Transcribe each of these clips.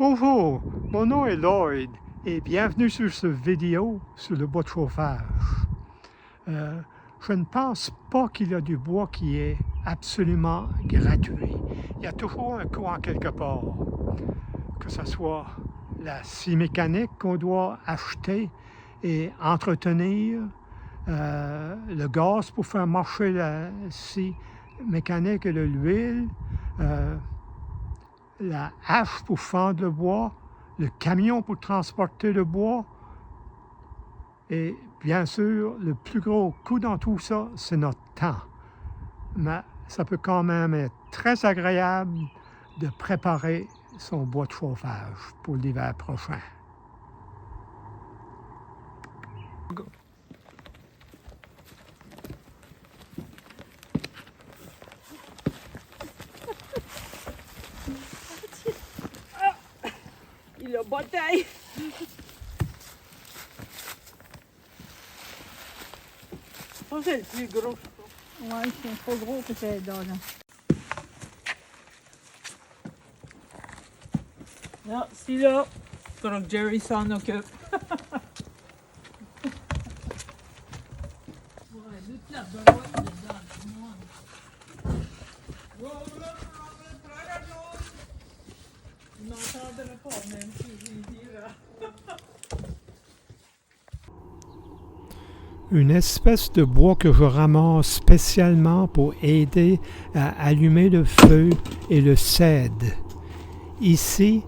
Bonjour, mon nom est Lloyd et bienvenue sur cette vidéo sur le bois de chauffage. Je ne pense pas qu'il y a du bois qui est absolument gratuit. Il y a toujours un coût en quelque part, que ce soit la scie mécanique qu'on doit acheter et entretenir, le gaz pour faire marcher la scie mécanique et l'huile, la hache pour fendre le bois, le camion pour transporter le bois. Et bien sûr, le plus gros coût dans tout ça, c'est notre temps. Mais ça peut quand même être très agréable de préparer son bois de chauffage pour l'hiver prochain. Il a bataille. Ça, c'est le plus gros. Ouais, c'est trop gros que c'est là. Non, c'est là. Faudra que Jerry s'en occupe. Ouais, toute la barouette dedans, tout le monde. Il m'entendrait pas, même si je lui dirais. Une espèce de bois que je ramasse spécialement pour aider à allumer le feu est le cèdre. Ici,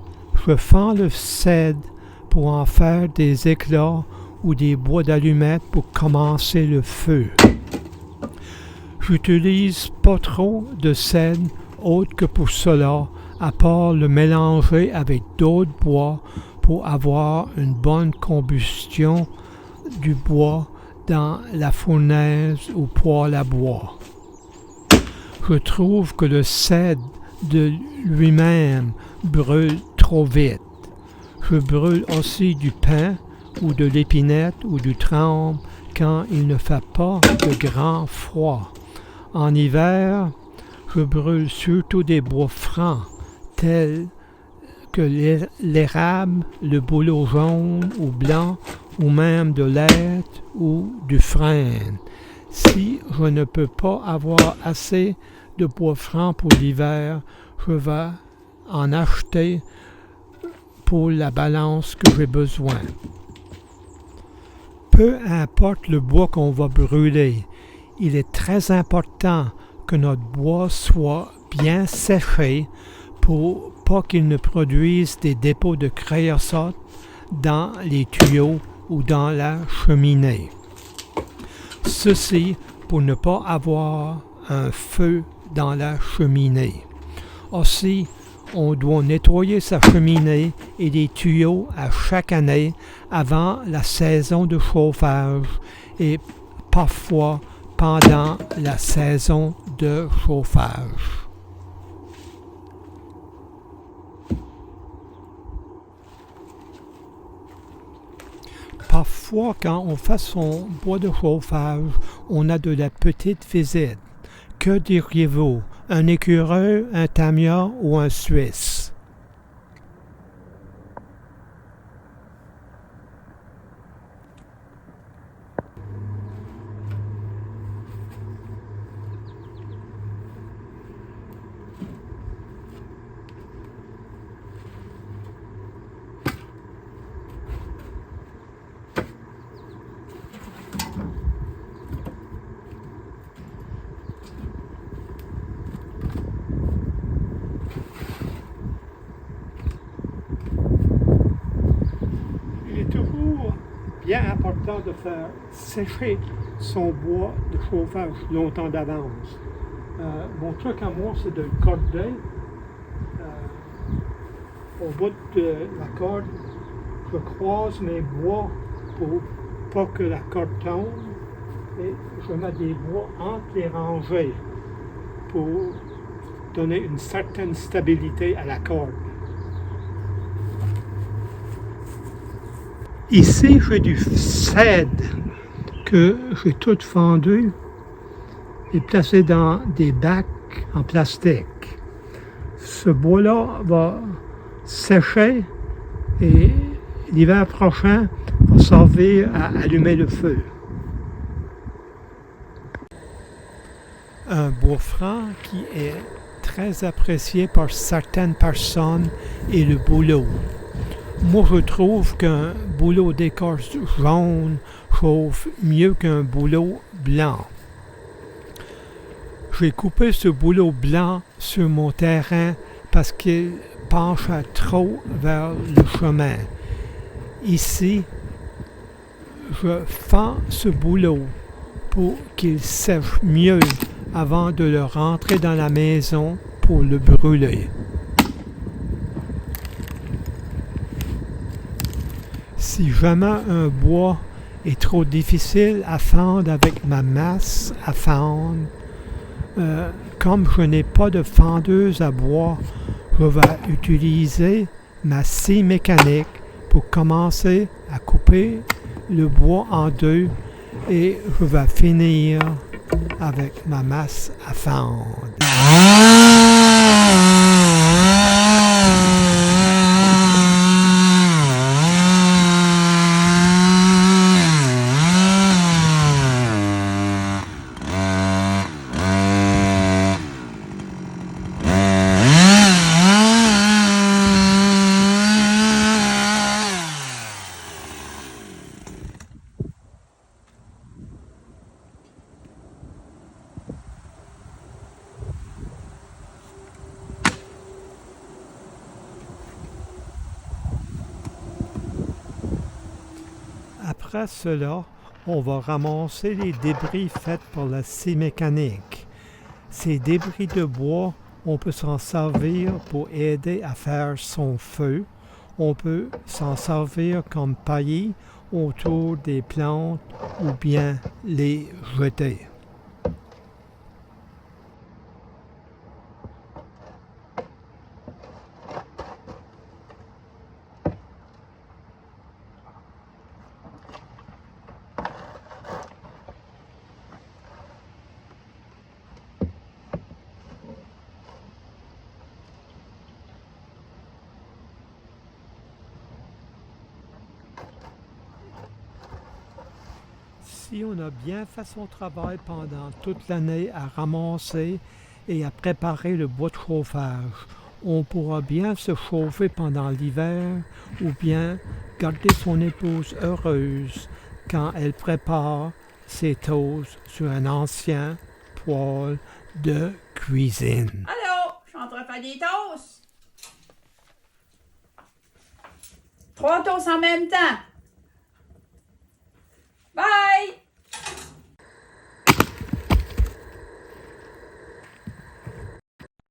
je fends le cèdre pour en faire des éclats ou des bois d'allumettes pour commencer le feu. J'utilise pas trop de cèdre autre que pour cela, à part le mélanger avec d'autres bois pour avoir une bonne combustion du bois dans la fournaise ou poêle à bois. Je trouve que le cèdre de lui-même brûle trop vite. Je brûle aussi du pin ou de l'épinette ou du tremble quand il ne fait pas de grand froid. En hiver, je brûle surtout des bois francs tels que l'érable, le bouleau jaune ou blanc, ou même de l'hêtre ou du frêne. Si je ne peux pas avoir assez de bois franc pour l'hiver, je vais en acheter pour la balance que j'ai besoin. Peu importe le bois qu'on va brûler, il est très important que notre bois soit bien séché pour pas qu'il ne produise des dépôts de créosote dans les tuyaux ou dans la cheminée. Ceci pour ne pas avoir un feu dans la cheminée. Aussi, on doit nettoyer sa cheminée et les tuyaux à chaque année avant la saison de chauffage et parfois pendant la saison de chauffage. Parfois, quand on fait son bois de chauffage, on a de la petite visite. Que diriez-vous? Un écureuil, un tamiya ou un suisse? Bien important de faire sécher son bois de chauffage longtemps d'avance. Mon truc à moi, c'est de le corder. Au bout de la corde, je croise mes bois pour pas que la corde tombe et je mets des bois entre les rangées pour donner une certaine stabilité à la corde. Ici, j'ai du cèdre que j'ai tout fendu et placé dans des bacs en plastique. Ce bois-là va sécher et l'hiver prochain va servir à allumer le feu. Un bois franc qui est très apprécié par certaines personnes est le bouleau. Moi, je trouve qu'un bouleau d'écorce jaune chauffe mieux qu'un bouleau blanc. J'ai coupé ce bouleau blanc sur mon terrain parce qu'il penchait trop vers le chemin. Ici, je fends ce bouleau pour qu'il sèche mieux avant de le rentrer dans la maison pour le brûler. Si jamais un bois est trop difficile à fendre avec ma masse à fendre, comme je n'ai pas de fendeuse à bois, je vais utiliser ma scie mécanique pour commencer à couper le bois en deux et je vais finir avec ma masse à fendre. Après cela, on va ramasser les débris faits par la scie mécanique. Ces débris de bois, on peut s'en servir pour aider à faire son feu. On peut s'en servir comme paillis autour des plantes ou bien les jeter. Si on a bien fait son travail pendant toute l'année à ramasser et à préparer le bois de chauffage, on pourra bien se chauffer pendant l'hiver ou bien garder son épouse heureuse quand elle prépare ses toasts sur un ancien poêle de cuisine. Allô, je suis en train de faire des toasts. 3 toasts en même temps.